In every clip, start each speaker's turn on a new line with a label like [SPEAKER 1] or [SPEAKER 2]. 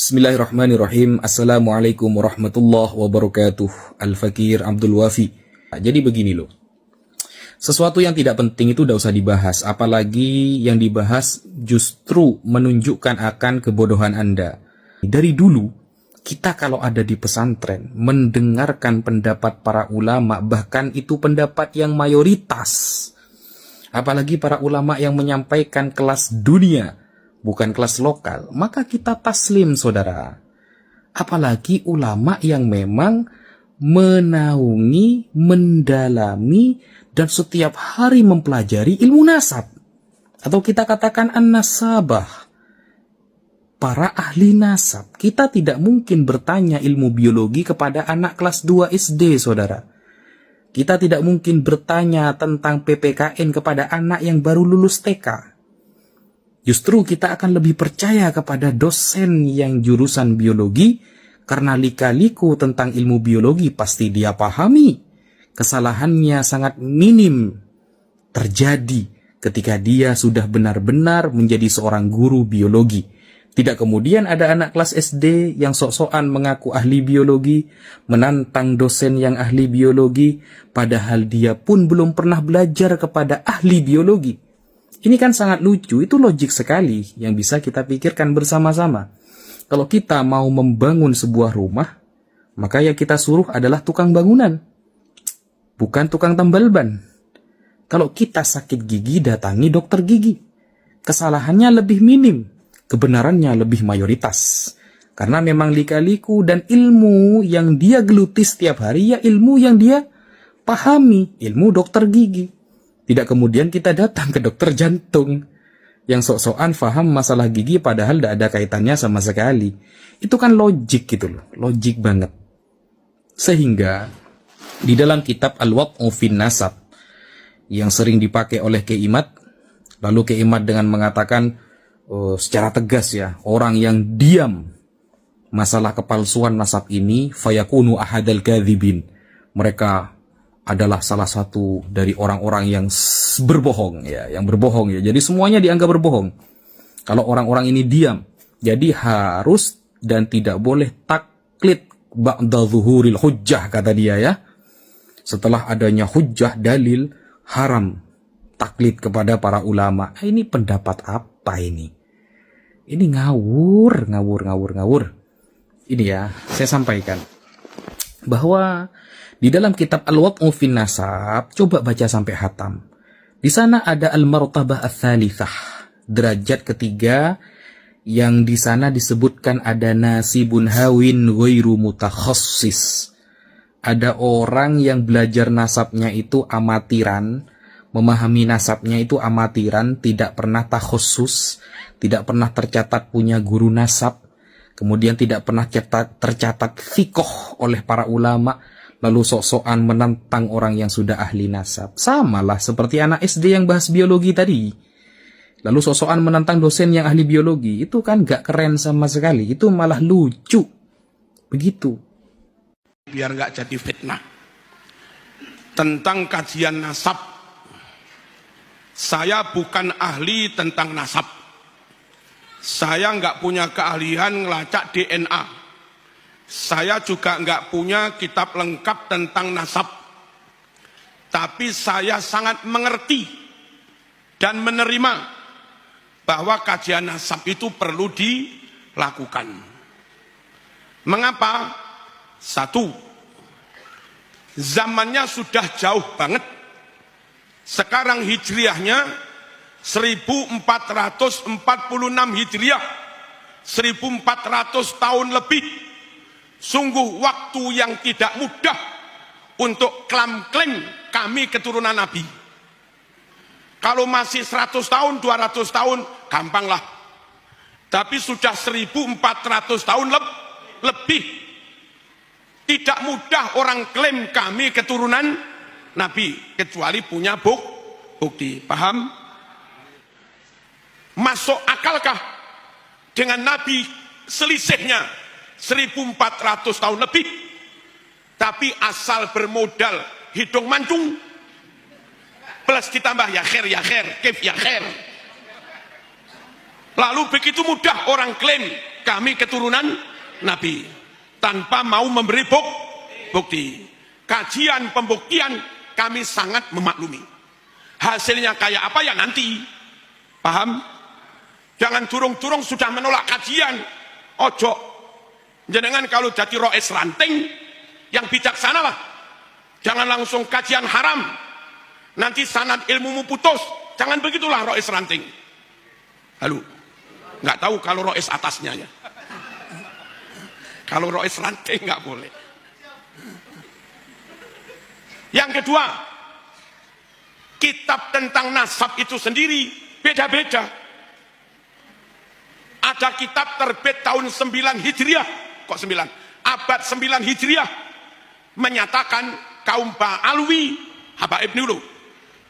[SPEAKER 1] Bismillahirrahmanirrahim. Assalamualaikum warahmatullahi wabarakatuh. Al-Fakir Abdul Wafi. Jadi begini loh. Sesuatu yang tidak penting itu udah usah dibahas. Apalagi yang dibahas justru menunjukkan akan kebodohan Anda. Dari dulu, kita kalau ada di pesantren, mendengarkan pendapat para ulama, bahkan itu pendapat yang mayoritas. Apalagi para ulama yang menyampaikan kelas dunia, bukan kelas lokal, maka kita taslim, saudara. Apalagi ulama yang memang menaungi, mendalami, dan setiap hari mempelajari ilmu nasab. Atau kita katakan an-nasabah. Para ahli nasab. Kita tidak mungkin bertanya ilmu biologi kepada anak kelas 2 SD, saudara. Kita tidak mungkin bertanya tentang PPKN kepada anak yang baru lulus TK. Justru kita akan lebih percaya kepada dosen yang jurusan biologi, karena lika-liku tentang ilmu biologi pasti dia pahami. Kesalahannya sangat minim terjadi ketika dia sudah benar-benar menjadi seorang guru biologi. Tidak kemudian ada anak kelas SD yang sok-sokan mengaku ahli biologi, menantang dosen yang ahli biologi, padahal dia pun belum pernah belajar kepada ahli biologi. Ini kan sangat lucu, itu logik sekali yang bisa kita pikirkan bersama-sama. Kalau kita mau membangun sebuah rumah, maka yang kita suruh adalah tukang bangunan, bukan tukang tambal ban. Kalau kita sakit gigi, datangi dokter gigi. Kesalahannya lebih minim, kebenarannya lebih mayoritas. Karena memang lika-liku dan ilmu yang dia geluti setiap hari, ya ilmu yang dia pahami, ilmu dokter gigi. Tidak kemudian kita datang ke dokter jantung yang sok-sokan paham masalah gigi padahal tidak ada kaitannya sama sekali. Itu kan logik gitu loh, logik banget. Sehingga di dalam kitab Al-Wad'u fin Nasab yang sering dipakai oleh Keimat, lalu Keimat dengan mengatakan secara tegas ya, orang yang diam masalah kepalsuan nasab ini fayakunu ahadal kadzibin. Mereka adalah salah satu dari orang-orang yang berbohong ya, yang berbohong ya. Jadi semuanya dianggap berbohong. Kalau orang-orang ini diam, jadi harus dan tidak boleh taklid ba'da zuhuril hujjah, kata dia ya. Setelah adanya hujjah dalil, haram taklid kepada para ulama. Ini pendapat apa ini? Ini ngawur. Ini ya, saya sampaikan bahwa di dalam kitab Al-Wad'u fin Nasab, coba baca sampai hatam. Di sana ada al-martabah ats-tsalitsah, derajat ketiga, yang di sana disebutkan ada nasibun hawin ghairu mutakhassis. Ada orang yang belajar nasabnya itu amatiran, memahami nasabnya itu amatiran, tidak pernah takhassus, tidak pernah tercatat punya guru nasab, kemudian tidak pernah tercatat fiqh oleh para ulama, lalu sok-sokan menantang orang yang sudah ahli nasab. Samalah seperti anak SD yang bahas biologi tadi. Lalu sok-sokan menantang dosen yang ahli biologi. Itu kan gak keren sama sekali. Itu malah lucu. Begitu.
[SPEAKER 2] Biar gak jadi fitnah. Tentang kajian nasab. Saya bukan ahli tentang nasab. Saya gak punya keahlian ngelacak DNA. Saya juga nggak punya kitab lengkap tentang nasab. Tapi saya sangat mengerti dan menerima bahwa kajian nasab itu perlu dilakukan. Mengapa? Satu, zamannya sudah jauh banget. Sekarang hijriahnya 1446 hijriah, 1400 tahun lebih. Sungguh waktu yang tidak mudah untuk klaim kami keturunan Nabi. Kalau masih 100 tahun, 200 tahun, gampanglah. Tapi sudah 1400 tahun lebih. Tidak mudah orang klaim kami keturunan Nabi, kecuali punya bukti. Paham? Masuk akalkah dengan Nabi selisihnya 1400 tahun lebih, tapi asal bermodal hidung mancung plus ditambah ya khair, kif ya khair, Lalu begitu mudah orang klaim kami keturunan Nabi. Tanpa mau memberi bukti. Kajian pembuktian kami sangat memaklumi. Hasilnya kayak apa ya nanti. Paham? Jangan turung-turung sudah menolak kajian. Ojo. Jenengan kalau jadi rois ranting, yang bijaksana lah. Jangan langsung kajian haram. Nanti sanad ilmumu putus. Jangan begitulah rois ranting. Halo. Nggak tahu kalau rois atasnya ya. Kalau rois ranting nggak boleh. Yang kedua, kitab tentang nasab itu sendiri beda-beda. Ada kitab terbit tahun 9 Hijriah, kok 9? Abad 9 Hijriah menyatakan kaum Ba'alwi, habaib dulu,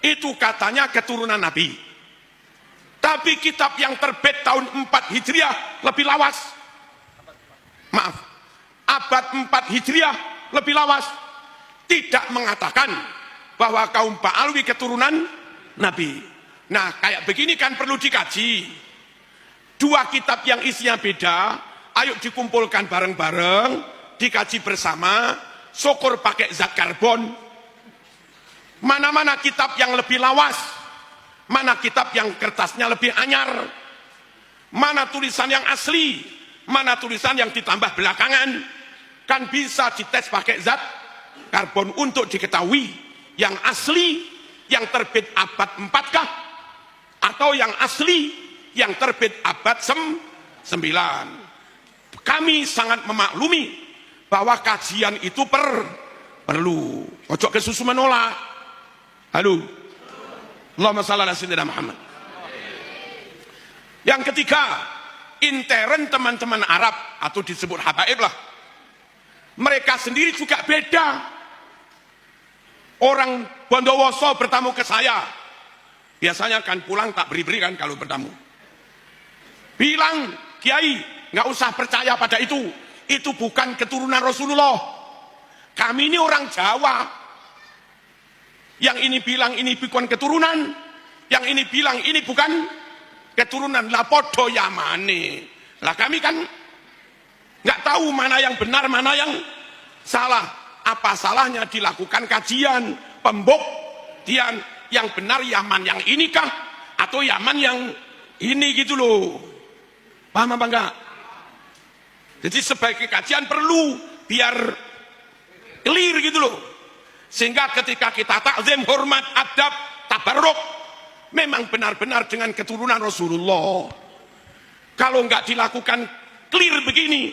[SPEAKER 2] itu katanya keturunan Nabi. Tapi kitab yang terbit tahun 4 Hijriah lebih lawas. Maaf, abad 4 Hijriah lebih lawas. Tidak mengatakan bahwa kaum Ba'alwi keturunan Nabi. Nah, kayak begini kan perlu dikaji. Dua kitab yang isinya beda, ayo dikumpulkan bareng-bareng, dikaji bersama, syukur pakai zat karbon. Mana-mana kitab yang lebih lawas, mana kitab yang kertasnya lebih anyar, mana tulisan yang asli, mana tulisan yang ditambah belakangan, kan bisa dites pakai zat karbon untuk diketahui yang asli, yang terbit abad 4 kah, atau yang asli yang terbit abad 9. Kami sangat memaklumi bahwa kajian itu perlu. Ojo kesusu menolak. Halo. Allahumma shalli ala sayyidina Muhammad. Yang ketiga, intern teman-teman Arab atau disebut habaib lah. Mereka sendiri juga beda. Orang Bondowoso bertamu ke saya. Biasanya kan pulang tak beri-beri kan kalau bertamu. Bilang, Kiai, nggak usah percaya pada itu. Itu bukan keturunan Rasulullah. Kami ini orang Jawa. Yang ini bilang ini bukan keturunan. Yang ini bilang ini bukan keturunan. Lah podo yamane. Lah kami kan nggak tahu mana yang benar, mana yang salah. Apa salahnya dilakukan kajian, pembuktian yang benar Yaman yang inikah atau Yaman yang ini gitu loh. Paham apa enggak? Jadi sebagai kajian perlu biar clear gitu loh. Sehingga ketika kita takzim, hormat, adab, tabarruk, memang benar-benar dengan keturunan Rasulullah. Kalau enggak dilakukan clear begini,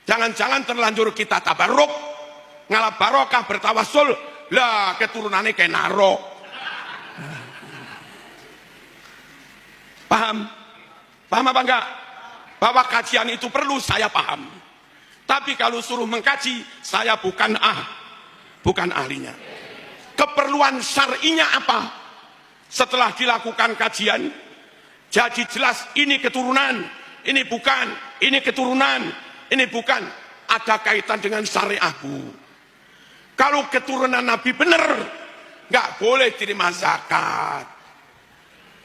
[SPEAKER 2] jangan-jangan terlanjur kita tabarruk, ngalap barokah bertawassul, lah keturunannya kayak narok. Paham? Paham apa enggak? Bahwa kajian itu perlu, saya paham. Tapi kalau suruh mengkaji, saya bukan ahlinya. Keperluan syar'inya apa? Setelah dilakukan kajian, jadi jelas ini keturunan, ini bukan, ini keturunan, ini bukan. Ada kaitan dengan syariahku. Kalau keturunan Nabi benar, nggak boleh terima zakat,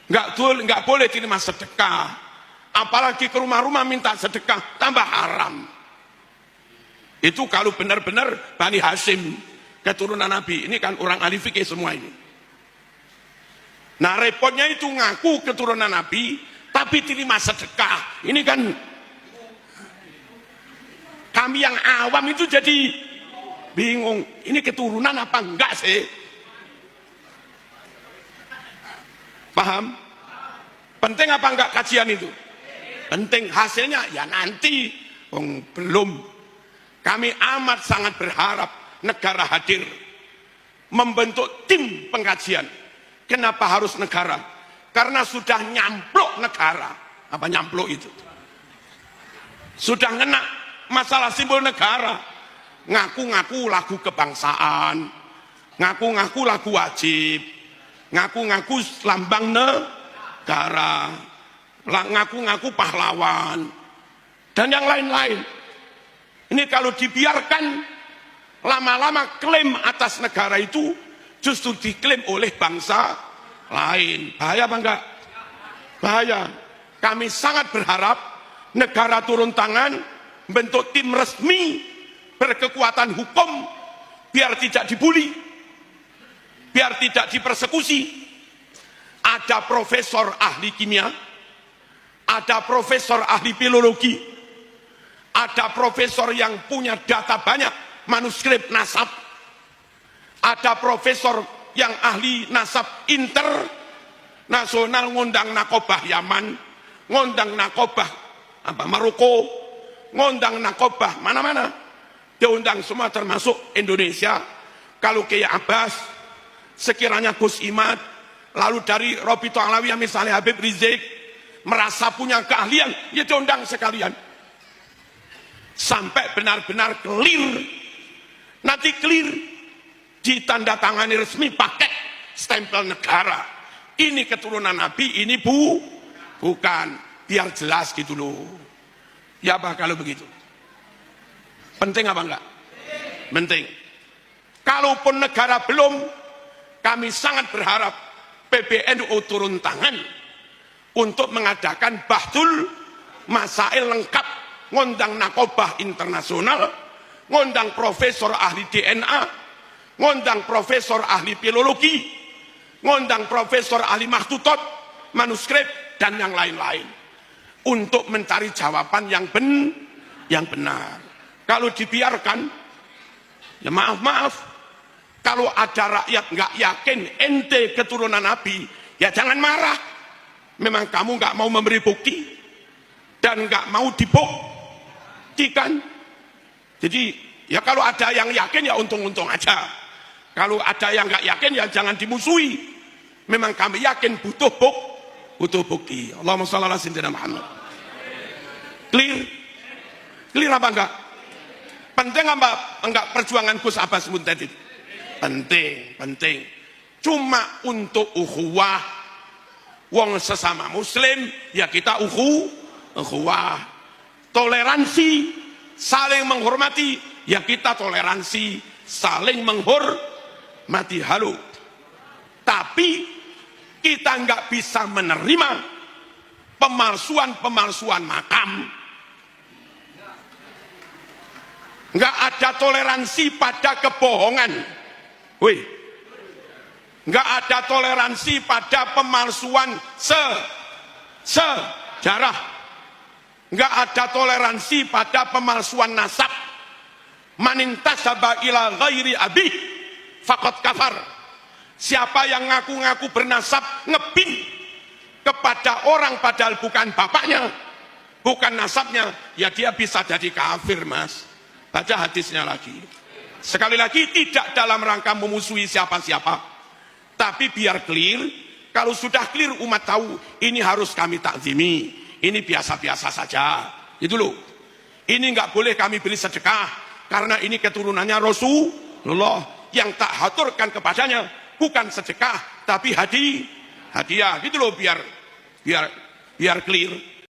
[SPEAKER 2] nggak boleh terima sedekah. Apalagi ke rumah-rumah minta sedekah, tambah haram. Itu kalau benar-benar Bani Hashim, keturunan Nabi. Ini kan orang ahli fikih semua ini. Nah repotnya itu ngaku keturunan Nabi, tapi terima sedekah. Ini kan kami yang awam itu jadi bingung. Ini keturunan apa enggak sih? Paham? Penting apa enggak kajian itu? Penting. Hasilnya ya nanti. Belum. Kami amat sangat berharap negara hadir membentuk tim pengkajian. Kenapa harus negara? Karena sudah nyamplok negara. Apa nyamplok itu? Sudah ngena masalah simbol negara. Ngaku-ngaku lagu kebangsaan, ngaku-ngaku lagu wajib, ngaku-ngaku lambang negara, ngaku-ngaku pahlawan, dan yang lain-lain. Ini kalau dibiarkan, lama-lama klaim atas negara itu justru diklaim oleh bangsa lain. Bahaya apa enggak? Bahaya. Kami sangat berharap negara turun tangan, bentuk tim resmi berkekuatan hukum, biar tidak dibully, biar tidak dipersekusi. Ada profesor ahli kimia, ada profesor ahli filologi, ada profesor yang punya data banyak, manuskrip nasab, ada profesor yang ahli nasab internasional, ngundang nakobah Yaman, ngundang nakobah Maroko, ngundang nakobah mana-mana, diundang semua termasuk Indonesia. Kalau Kiai Abbas, sekiranya Gus Imad, lalu dari Robito Alawiyah misalnya Habib Rizik, merasa punya keahlian, ya diundang sekalian. Sampai benar-benar clear. Nanti clear, ditandatangani resmi pakai stempel negara. Ini keturunan Nabi, ini bukan. Biar jelas gitu loh. Ya apa kalau begitu? Penting apa enggak? Penting. Kalaupun negara belum, kami sangat berharap PBNU turun tangan untuk mengadakan bahtul masail lengkap, ngundang nakobah internasional, ngundang profesor ahli DNA, ngundang profesor ahli filologi, ngundang profesor ahli makhtutot, manuskrip, dan yang lain-lain, untuk mencari jawaban yang benar. Kalau dibiarkan, ya maaf, kalau ada rakyat nggak yakin ente keturunan Nabi, ya jangan marah. Memang kamu nggak mau memberi bukti dan nggak mau dibuktikan. Jadi ya kalau ada yang yakin ya untung-untung aja. Kalau ada yang nggak yakin ya jangan dimusuhi. Memang kami yakin butuh bukti. Allahumma shalli ala sayyidina Muhammad. Clear apa enggak? Penting apa enggak perjuangan Gus Abbas Muntadid? Penting. Cuma untuk ukhuwah, wong sesama muslim, ya kita ukhuwah. Toleransi, saling menghormati, ya kita toleransi, saling menghormati. Halo. Tapi kita nggak bisa menerima pemalsuan makam. Nggak ada toleransi pada kebohongan. Nggak ada toleransi pada pemalsuan sejarah. Nggak ada toleransi pada pemalsuan nasab. Manintasaba ila ghairi abi faqad kafar. Siapa yang ngaku-ngaku bernasab ngebin kepada orang padahal bukan bapaknya, bukan nasabnya, ya dia bisa jadi kafir, Mas. Baca hadisnya lagi. Sekali lagi, tidak dalam rangka memusuhi siapa-siapa, tapi biar clear. Kalau sudah clear, umat tahu ini harus kami takzimi, ini biasa-biasa saja. Itu loh. Ini nggak boleh kami beri sedekah karena ini keturunannya Rasulullah. Yang tak haturkan kepadanya bukan sedekah tapi hadiah. Gitu loh, biar clear.